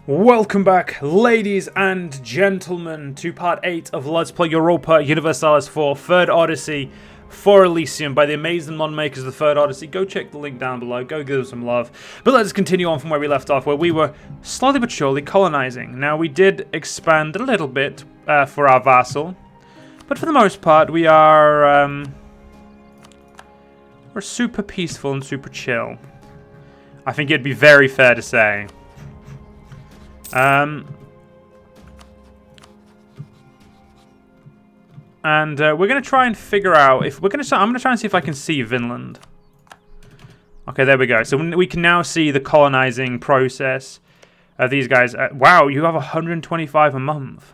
Welcome back, ladies and gentlemen, to part 8 of Let's Play Europa Universalis for Third Odyssey for Elysium by the amazing mod makers of the Third Odyssey. Go check the link down below, go give them some love. But let's continue on from where we left off, where we were slowly but surely colonizing. Now, we did expand a little bit for our vassal, but for the most part, we are we're super peaceful and super chill. I think it'd be very fair to say. We're going to try and figure out if I'm going to try and see if I can see Vinland. Okay, there we go. So we can now see the colonizing process of these guys. Wow, you have 125 a month.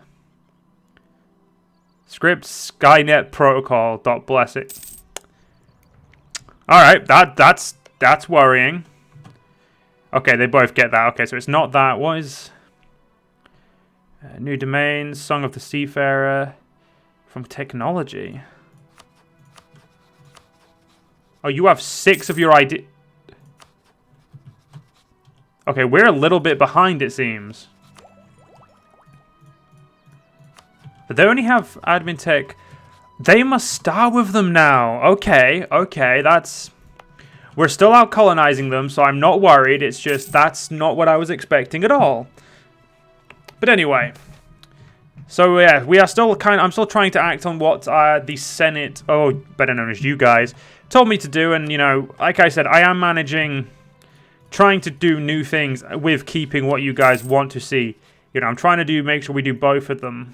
Script Skynet protocol. Bless it. All right, that's worrying. Okay, they both get that. Okay, so it's not that. What is new domains? Song of the Seafarer from technology. Oh, you have 6 of your ID. Okay, we're a little bit behind, it seems. But they only have admin tech. They must start with them now. Okay, that's... We're still out colonizing them, so I'm not worried. It's just that's not what I was expecting at all. But anyway. So yeah, we are still I'm still trying to act on what the Senate, better known as you guys, told me to do. And, you know, like I said, I am trying to do new things with keeping what you guys want to see. You know, I'm trying to make sure we do both of them.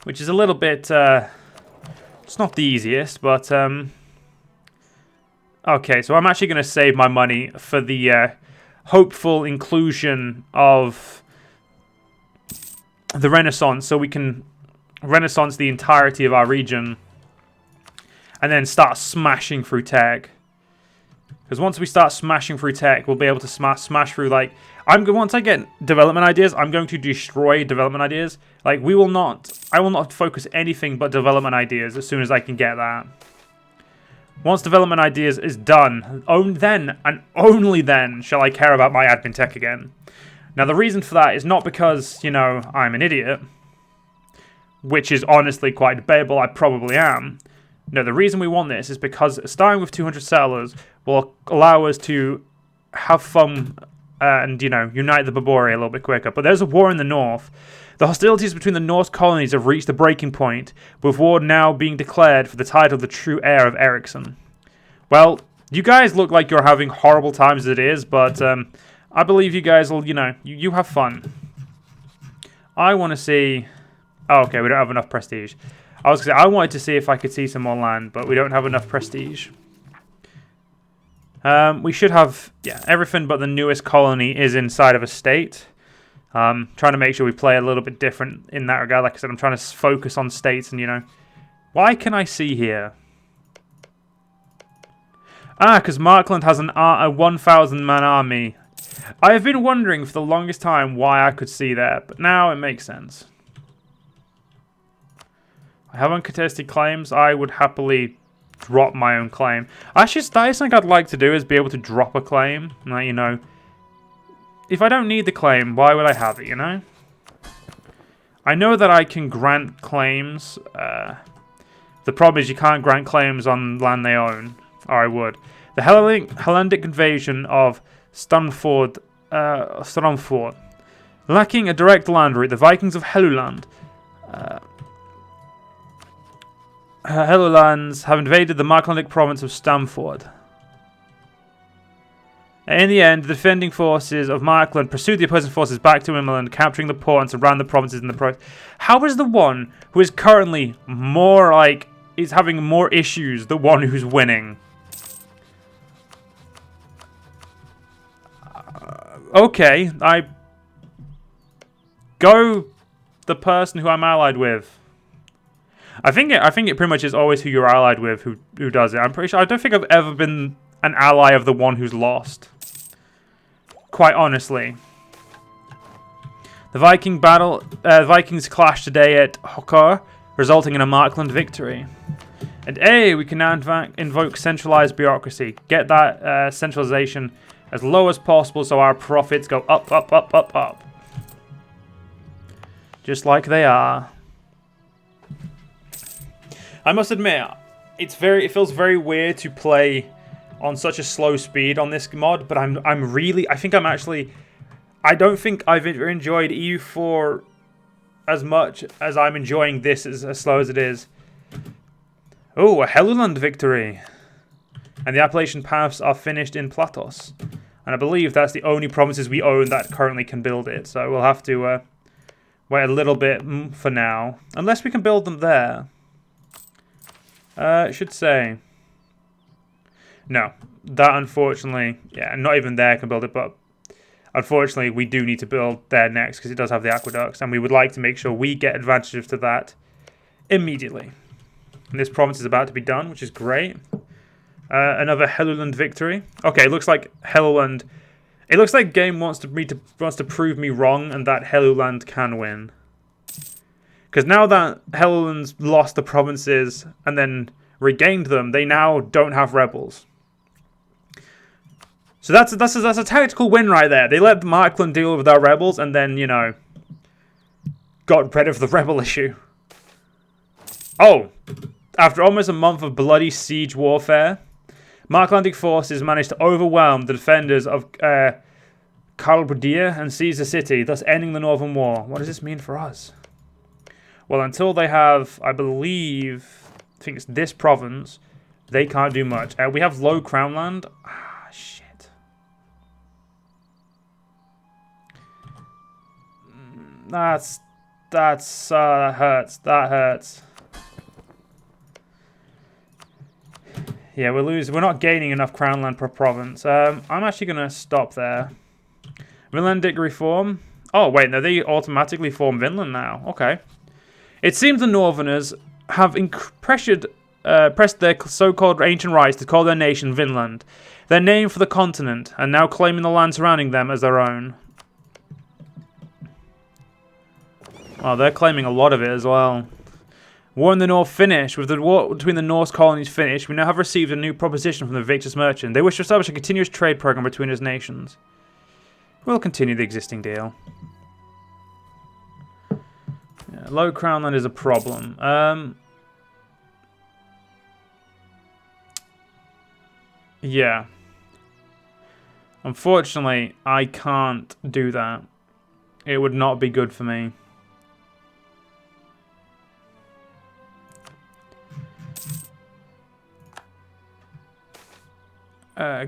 Which is a little bit, it's not the easiest, but, okay, so I'm actually going to save my money for the hopeful inclusion of the Renaissance, so we can Renaissance the entirety of our region and then start smashing through tech. Because once we start smashing through tech, we'll be able to smash through, like... Once I get development ideas, I'm going to destroy development ideas. Like, I will not focus anything but development ideas as soon as I can get that. Once development ideas is done, then and only then shall I care about my admin tech again. Now, the reason for that is not because, you know, I'm an idiot, which is honestly quite debatable. I probably am. No, the reason we want this is because starting with 200 settlers will allow us to have fun and, you know, unite the Barbari a little bit quicker. But there's a war in the north. The hostilities between the Norse colonies have reached a breaking point, with war now being declared for the title of the true heir of Ericsson. Well, you guys look like you're having horrible times as it is, but I believe you guys will, you know, you have fun. I want to see... Oh, okay, we don't have enough prestige. I was going to say, I wanted to see if I could see some more land, but we don't have enough prestige. We should have, yeah, everything but the newest colony is inside of a state. Trying to make sure we play a little bit different in that regard. Like I said, I'm trying to focus on states and, you know... Why can I see here? Because Markland has a 1,000-man army. I have been wondering for the longest time why I could see that, but now it makes sense. I have uncontested claims. I would happily drop my own claim. Actually, that is something I'd like to do, is be able to drop a claim. Like, you know... If I don't need the claim, why would I have it, you know? I know that I can grant claims. The problem is you can't grant claims on land they own. Or I would. The Hellenic invasion of Stromford. Lacking a direct land route, the Vikings of Helluland. Hellulands have invaded the Marklandic province of Stamford. In the end, the defending forces of Markland pursued the opposing forces back to Vinland, capturing the port and surround the provinces in the process. How is the one who is currently more, like, is having more issues, the one who's winning? Okay, I go the person who I'm allied with. I think it pretty much is always who you're allied with who does it. I'm pretty sure. I don't think I've ever been an ally of the one who's lost. Quite honestly. The Vikings clashed today at Hokar, resulting in a Markland victory. And we can now invoke centralized bureaucracy. Get that centralization as low as possible so our profits go up, up, up, up, up. Just like they are. I must admit, it feels very weird to play on such a slow speed on this mod, but I don't think I've enjoyed EU4 as much as I'm enjoying this as slow as it is. Oh, a Helluland victory. And the Appalachian Paths are finished in Platos. And I believe that's the only provinces we own that currently can build it. So we'll have to wait a little bit for now. Unless we can build them there. It should say. No. That unfortunately, yeah, not even there can build it, but unfortunately we do need to build there next because it does have the aqueducts, and we would like to make sure we get advantages to that immediately. And this province is about to be done, which is great. Another Helluland victory. Okay, it looks like Helluland. It looks like game wants to prove me wrong, and that Helluland can win. Because now that Helluland's lost the provinces and then regained them, they now don't have rebels. So that's a tactical win right there. They let Markland deal with our rebels, and then, you know, got rid of the rebel issue. Oh, after almost a month of bloody siege warfare, Marklandic forces managed to overwhelm the defenders of Kalbudia and seize the city, thus ending the Northern War. What does this mean for us? Well, until they have, I think it's this province, they can't do much. We have low crown land. Ah, shit. That hurts. That hurts. Yeah, we're not gaining enough crown land per province. I'm actually going to stop there. Vinlandic reform. Oh, wait, no, they automatically form Vinland now. Okay. It seems the Northerners have pressed their so-called ancient rights to call their nation Vinland, their name for the continent, and now claiming the land surrounding them as their own. Oh, they're claiming a lot of it as well. War in the North finished. With the war between the Norse colonies finished, we now have received a new proposition from the victorious merchant. They wish to establish a continuous trade program between his nations. We'll continue the existing deal. Yeah, low crown land is a problem. Yeah. Unfortunately, I can't do that. It would not be good for me.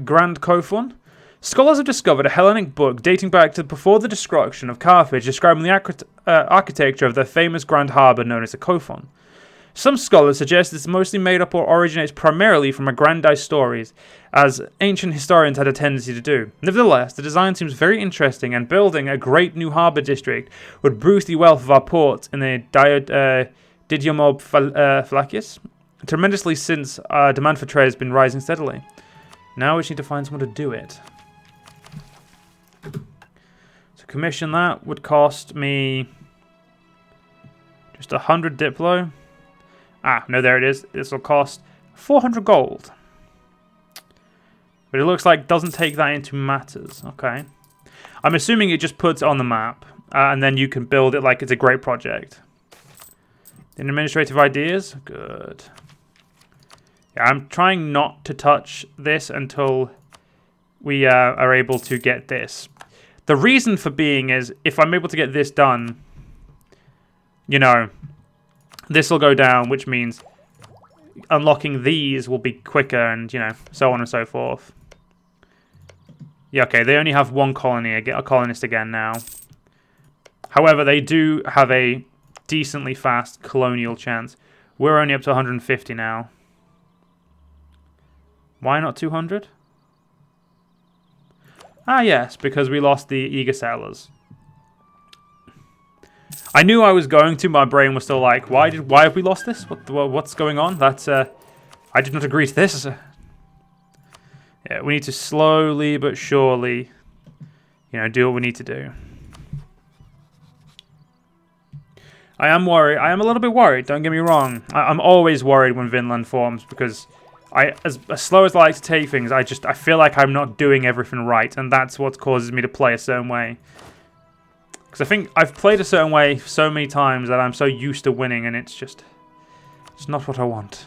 Grand Kofun. Scholars have discovered a Hellenic book dating back to before the destruction of Carthage, describing the architecture of their famous grand harbour known as the Kofun. Some scholars suggest it's mostly made up or originates primarily from aggrandized stories, as ancient historians had a tendency to do. Nevertheless, the design seems very interesting, and building a great new harbour district would boost the wealth of our ports in the Didiomob Flacius tremendously, since demand for trade has been rising steadily. Now we just need to find someone to do it. So commission that would cost me just 100 Diplo. Ah, no, there it is. This will cost 400 gold. But it looks like it doesn't take that into matters. Okay. I'm assuming it just puts it on the map. And then you can build it like it's a great project. In administrative ideas? Good. Yeah, I'm trying not to touch this until we are able to get this. The reason for being is, if I'm able to get this done, you know, this will go down, which means unlocking these will be quicker, and, you know, so on and so forth. Yeah, okay, they only have one colonist again now. However, they do have a decently fast colonial chance. We're only up to 150 now. Why not 200? Ah, yes, because we lost the eager settlers. I knew I was going to. My brain was still like, why have we lost this? What's going on? That's I did not agree to this. Yeah, we need to slowly but surely, you know, do what we need to do. I am worried. I am a little bit worried. Don't get me wrong. I'm always worried when Vinland forms, because as slow as I like to take things, I feel like I'm not doing everything right, and that's what causes me to play a certain way. Because I think I've played a certain way so many times that I'm so used to winning, and it's not what I want.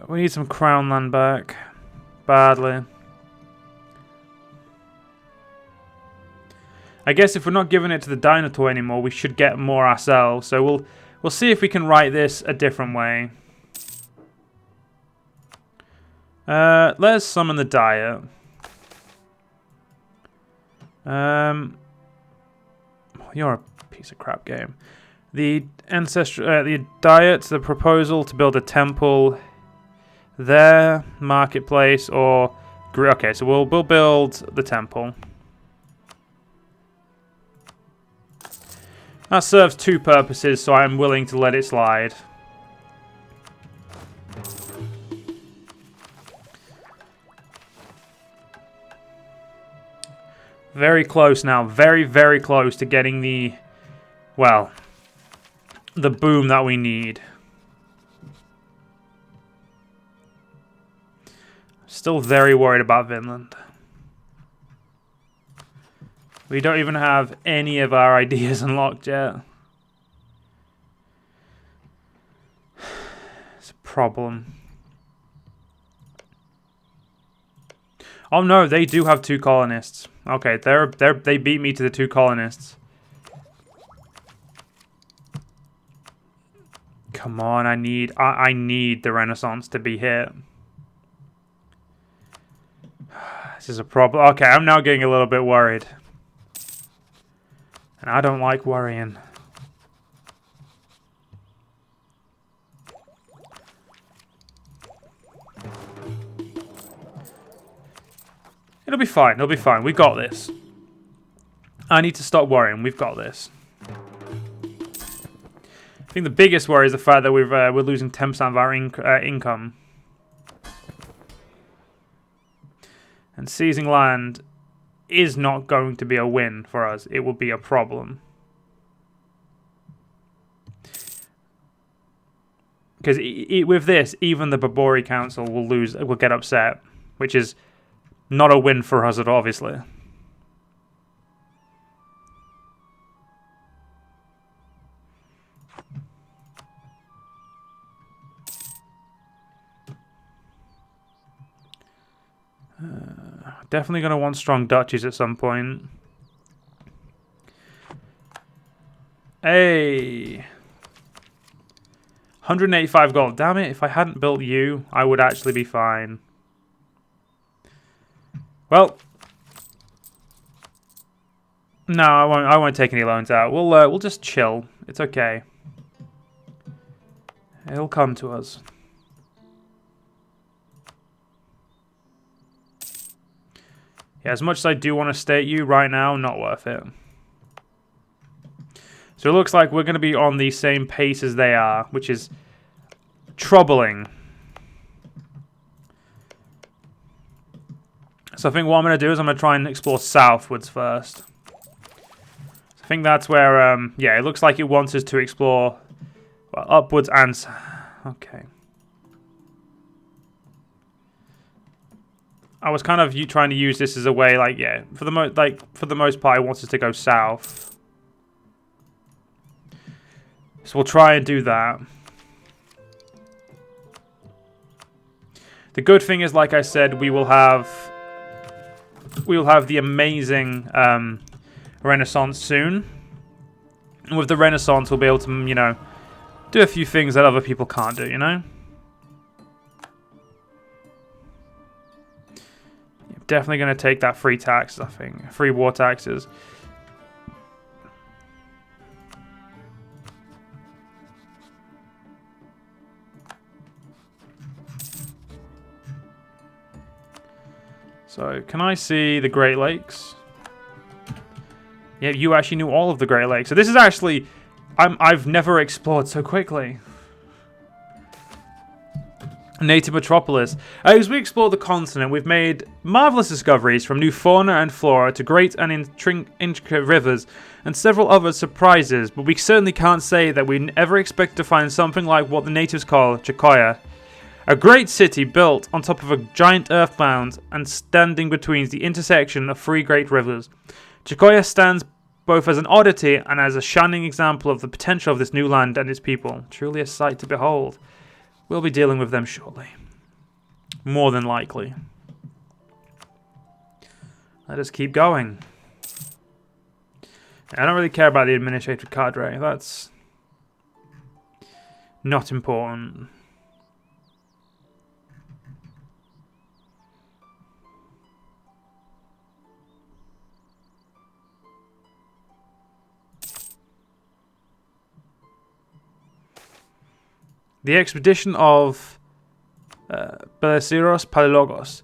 We need some crown land back. Badly. I guess if we're not giving it to the Dinotaur anymore, we should get more ourselves. So we'll see if we can write this a different way. Let's summon the Diet. You're a piece of crap game. The Diet, the proposal to build a temple there, marketplace, or okay, so we'll build the temple. That serves two purposes, so I'm willing to let it slide. Very close now, very, very close to getting the, well, the boom that we need. Still very worried about Vinland. We don't even have any of our ideas unlocked yet. It's a problem. Oh no, they do have 2 colonists. Okay, they beat me to the 2 colonists. Come on, I need the Renaissance to be hit. This is a problem. Okay, I'm now getting a little bit worried. And I don't like worrying. It'll be fine. It'll be fine. We got this. I need to stop worrying. We've got this. I think the biggest worry is the fact that we're losing 10% of our income. And seizing land is not going to be a win for us. It will be a problem. Because with this, even the Babori Council will get upset, which is not a win for us at all, obviously. Definitely going to want strong duchies at some point. Hey! 185 gold. Damn it, if I hadn't built you, I would actually be fine. Well. No, I won't take any loans out. We'll just chill. It's okay. It'll come to us. Yeah, as much as I do want to stay at you right now, not worth it. So it looks like we're going to be on the same pace as they are, which is troubling. So I think what I'm going to do is I'm going to try and explore southwards first. So I think that's where, yeah, it looks like it wants us to explore, well, upwards and... Okay. I was kind of trying to use this as a way, like, yeah, for the most part, it wants us to go south. So we'll try and do that. The good thing is, like I said, we will have the amazing Renaissance soon. And with the Renaissance, we'll be able to, you know, do a few things that other people can't do, you know? Definitely going to take that free tax, I think. Free war taxes. So, can I see the Great Lakes? Yeah, you actually knew all of the Great Lakes. So this is actually I've never explored so quickly. Native metropolis. As we explore the continent, we've made marvelous discoveries, from new fauna and flora to great and intricate rivers and several other surprises, but we certainly can't say that we ever expected to find something like what the natives call Chakoya. A great city built on top of a giant earth mound and standing between the intersection of three great rivers. Chakoya stands both as an oddity and as a shining example of the potential of this new land and its people. Truly a sight to behold. We'll be dealing with them shortly. More than likely. Let us keep going. I don't really care about the administrative cadre. That's not important. The expedition of Belisarius Palaiologos.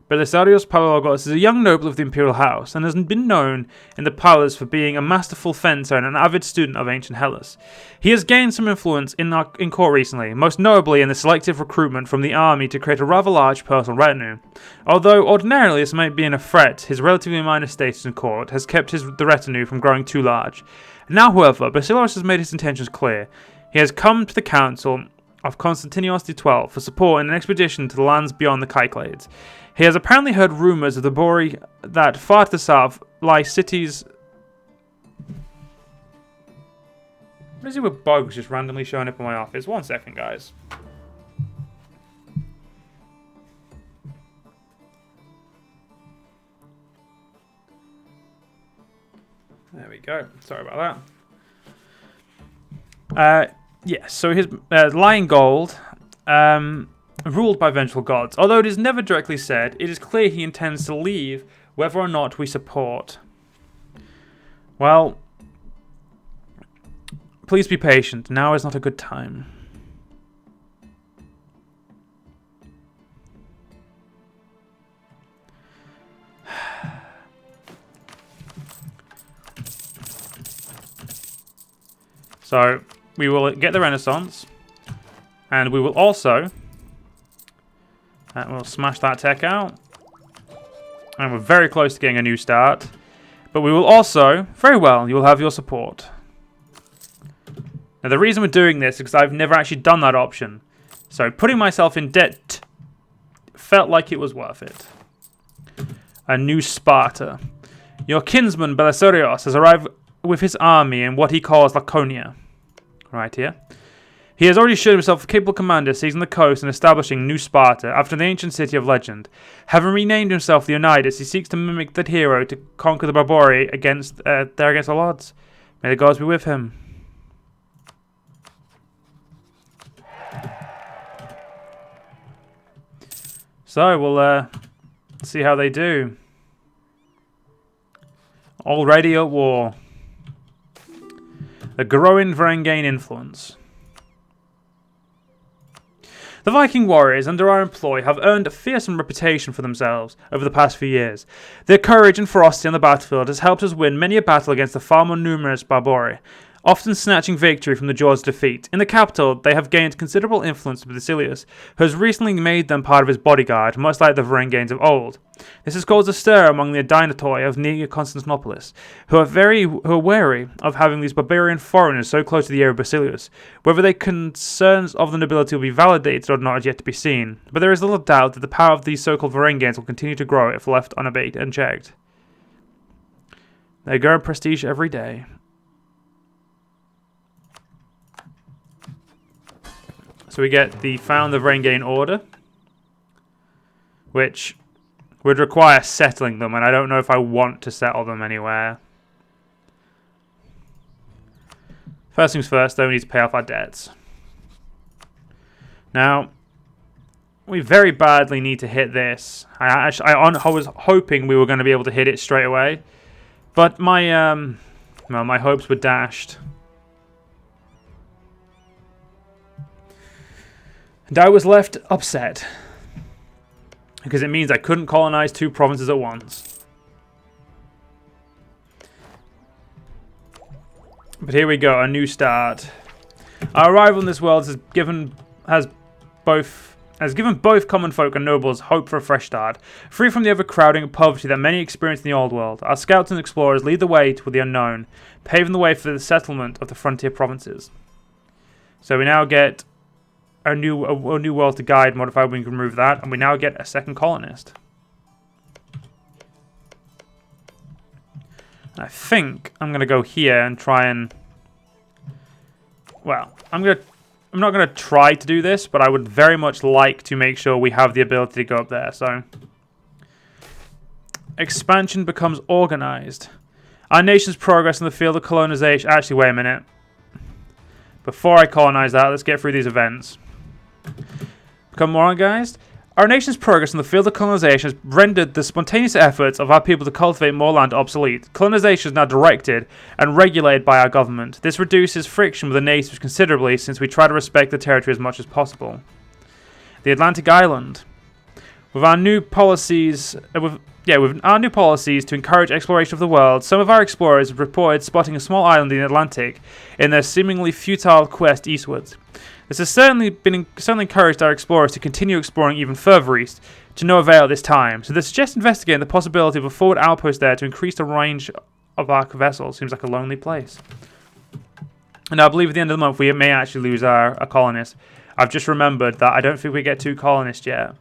Belisarius Palaiologos is a young noble of the imperial house and has been known in the palace for being a masterful fencer and an avid student of ancient Hellas. He has gained some influence in court recently, most notably in the selective recruitment from the army to create a rather large personal retinue. Although ordinarily this might be a threat, his relatively minor status in court has kept the retinue from growing too large. Now, however, Belisarius has made his intentions clear. He has come to the council of Constantinos XII for support in an expedition to the lands beyond the Cyclades. He has apparently heard rumours of the Bori that far to the south lie cities... What is it with bugs just randomly showing up in my office? 1 second, guys. There we go. Sorry about that. Yes, so his lying gold, ruled by vengeful gods. Although it is never directly said, it is clear he intends to leave whether or not we support. Well, please be patient. Now is not a good time. So we will get the Renaissance, and we will also we'll smash that tech out, and we're very close to getting a new start. But we will also, very well, you will have your support. Now the reason we're doing this is because I've never actually done that option, so putting myself in debt felt like it was worth it. A new Sparta. Your kinsman Belisarius has arrived with his army in what he calls Laconia. Right here. He has already shown himself a capable commander, seizing the coast and establishing New Sparta after the ancient city of legend. Having renamed himself Leonidas, he seeks to mimic that hero to conquer the Barbari against all odds. May the gods be with him. So we'll see how they do. Already at war. The growing Varangian influence. The Viking warriors under our employ have earned a fearsome reputation for themselves over the past few years. Their courage and ferocity on the battlefield has helped us win many a battle against the far more numerous Barbari, often snatching victory from the jaws of defeat. In the capital, they have gained considerable influence with Basilius, who has recently made them part of his bodyguard, much like the Varangians of old. This has caused a stir among the Dynatoi of near Constantinople, who are wary of having these barbarian foreigners so close to the area of Basilius. Whether the concerns of the nobility will be validated or not is yet to be seen, but there is little doubt that the power of these so-called Varangians will continue to grow if left unabated and checked. They grow in prestige every day. So we get the found the Varangian Order, which would require settling them, and I don't know if I want to settle them anywhere. First things first, though, we need to pay off our debts. Now, we very badly need to hit this. I was hoping we were going to be able to hit it straight away, but my hopes were dashed. And I was left upset, because it means I couldn't colonize 2 provinces at once. But here we go, a new start. Our arrival in this world has given both common folk and nobles hope for a fresh start, free from the overcrowding and poverty that many experience in the old world. Our scouts and explorers lead the way to the unknown, paving the way for the settlement of the frontier provinces. So we now get a new world to guide, modified. We can remove that, and we now get a second colonist. I think I'm gonna go here and try and. Well, I'm not gonna try to do this, but I would very much like to make sure we have the ability to go up there. So, expansion becomes organized. Our nation's progress in the field of colonization. Actually, wait a minute. Before I colonize that, let's get through these events. Become more organized. Our nation's progress in the field of colonization has rendered the spontaneous efforts of our people to cultivate more land obsolete. Colonization is now directed and regulated by our government. This reduces friction with the natives considerably since we try to respect the territory as much as possible. The Atlantic Island. With our new policies, to encourage exploration of the world, some of our explorers have reported spotting a small island in the Atlantic in their seemingly futile quest eastwards. This has certainly encouraged our explorers to continue exploring even further east, to no avail this time. So they suggest investigating the possibility of a forward outpost there to increase the range of our vessels. Seems like a lonely place. And I believe at the end of the month we may actually lose a colonist. I've just remembered that I don't think we get 2 colonists yet.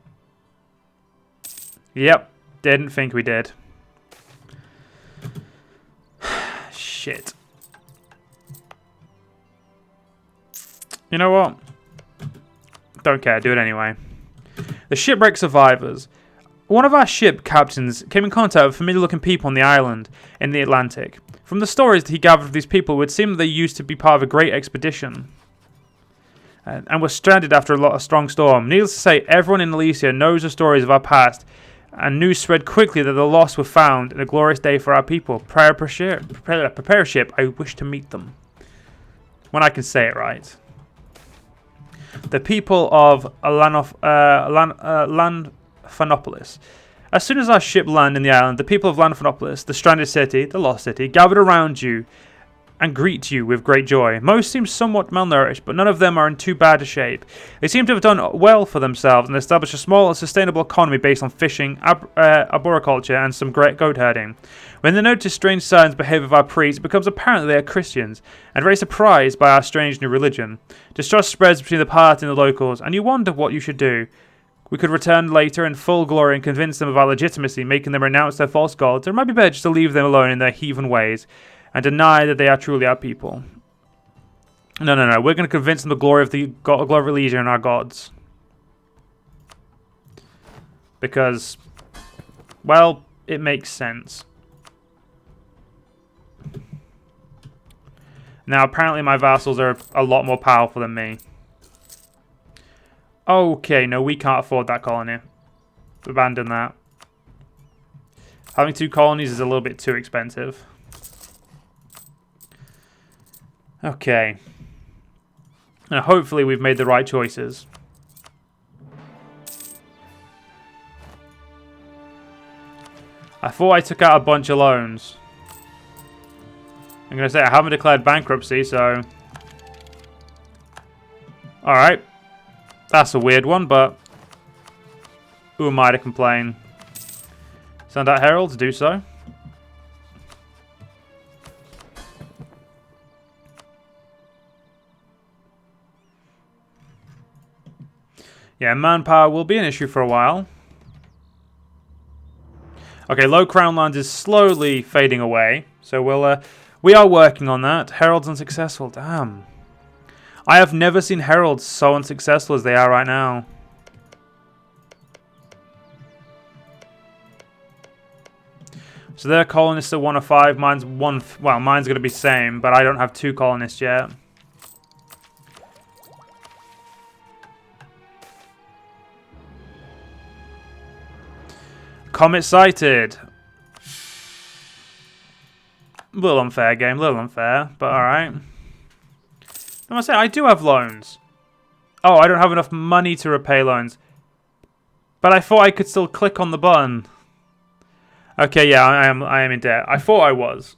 Yep, didn't think we did. Shit. You know what? Don't care, do it anyway. The shipwreck survivors. One of our ship captains came in contact with familiar looking people on the island in the Atlantic. From the stories that he gathered of these people, it would seem that they used to be part of a great expedition and were stranded after a strong storm. Needless to say, everyone in Elysium knows the stories of our past, and news spread quickly that the lost were found in a glorious day for our people. Prepare a ship. I wish to meet them. When I can say it right. The people of Landphanopolis. As soon as our ship landed in the island, the people of Landphanopolis, the stranded city, the lost city, gathered around you and greet you with great joy. Most seem somewhat malnourished, but none of them are in too bad a shape. They seem to have done well for themselves and established a small and sustainable economy based on fishing, arboriculture, and some great goat herding. When they notice strange signs behave of our priests, it becomes apparent that they are Christians, and very surprised by our strange new religion. Distrust spreads between the party and the locals, and you wonder what you should do. We could return later in full glory and convince them of our legitimacy, making them renounce their false gods, or it might be better just to leave them alone in their heathen ways and deny that they are truly our people. No. We're going to convince them the glory of the glory of Elysium and our gods. Because, well, it makes sense. Now, apparently my vassals are a lot more powerful than me. Okay, no, we can't afford that colony. Abandon that. Having 2 colonies is a little bit too expensive. Okay. And hopefully we've made the right choices. I thought I took out a bunch of loans. I'm going to say I haven't declared bankruptcy, so... Alright. That's a weird one, but... Who am I to complain? Send out heralds, do so. Yeah, manpower will be an issue for a while. Okay, low crown land is slowly fading away, so we are working on that. Heralds unsuccessful. Damn. I have never seen heralds so unsuccessful as they are right now. So their colonists are 1 of 5. Mine's 1. Well, mine's going to be the same, but I don't have 2 colonists yet. Comet sighted. A little unfair game, a little unfair, but alright. I must say, I do have loans. Oh, I don't have enough money to repay loans. But I thought I could still click on the button. Okay, yeah, I am in debt. I thought I was.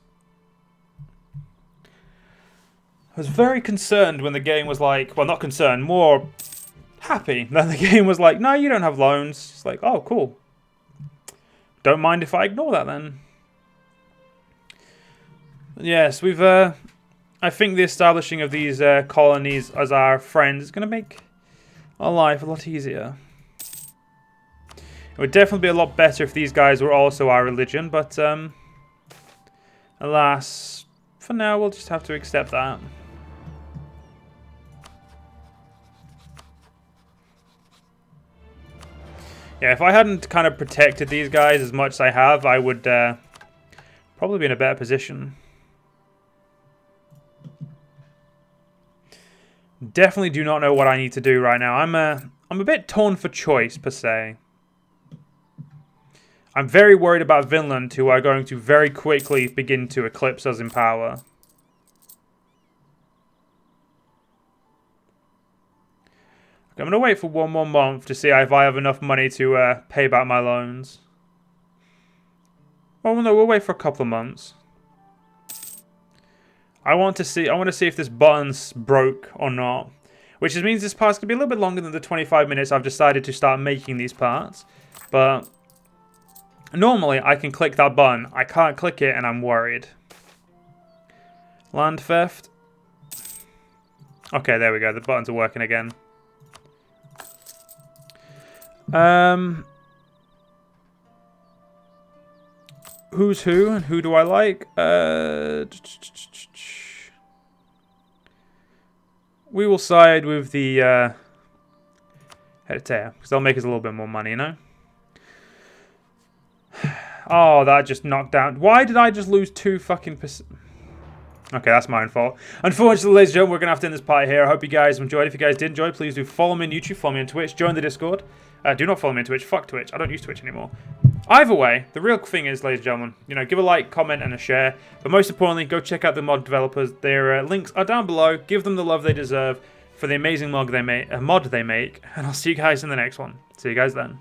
I was very concerned when the game was like, well, not concerned, more happy. Then the game was like, no, you don't have loans. It's like, oh, cool. Don't mind if I ignore that then. Yes, we've, I think the establishing of these colonies as our friends is going to make our life a lot easier. It would definitely be a lot better if these guys were also our religion, but alas, for now we'll just have to accept that. Yeah, if I hadn't kind of protected these guys as much as I have, I would probably be in a better position. Definitely do not know what I need to do right now. I'm a bit torn for choice, per se. I'm very worried about Vinland, who are going to very quickly begin to eclipse us in power. I'm going to wait for one more month to see if I have enough money to pay back my loans. Oh no, we'll wait for a couple of months. I want to see if this button's broke or not. Which means this part's going to be a little bit longer than the 25 minutes I've decided to start making these parts. But normally I can click that button. I can't click it and I'm worried. Land theft. Okay, there we go. The buttons are working again. Who's who and who do I like? We will side with the head-to-tail because they'll make us a little bit more money, you know? Oh, that just knocked down. Why did I just lose 2 fucking percent? Okay, that's my own fault. Unfortunately, ladies and gentlemen, we're going to have to end this part here. I hope you guys enjoyed. If you guys did enjoy, please do follow me on YouTube, follow me on Twitch, join the Discord. Do not follow me on Twitch. Fuck Twitch. I don't use Twitch anymore. Either way, the real thing is, ladies and gentlemen, you know, give a like, comment, and a share. But most importantly, go check out the mod developers. Their links are down below. Give them the love they deserve for the amazing mod they make. And I'll see you guys in the next one. See you guys then.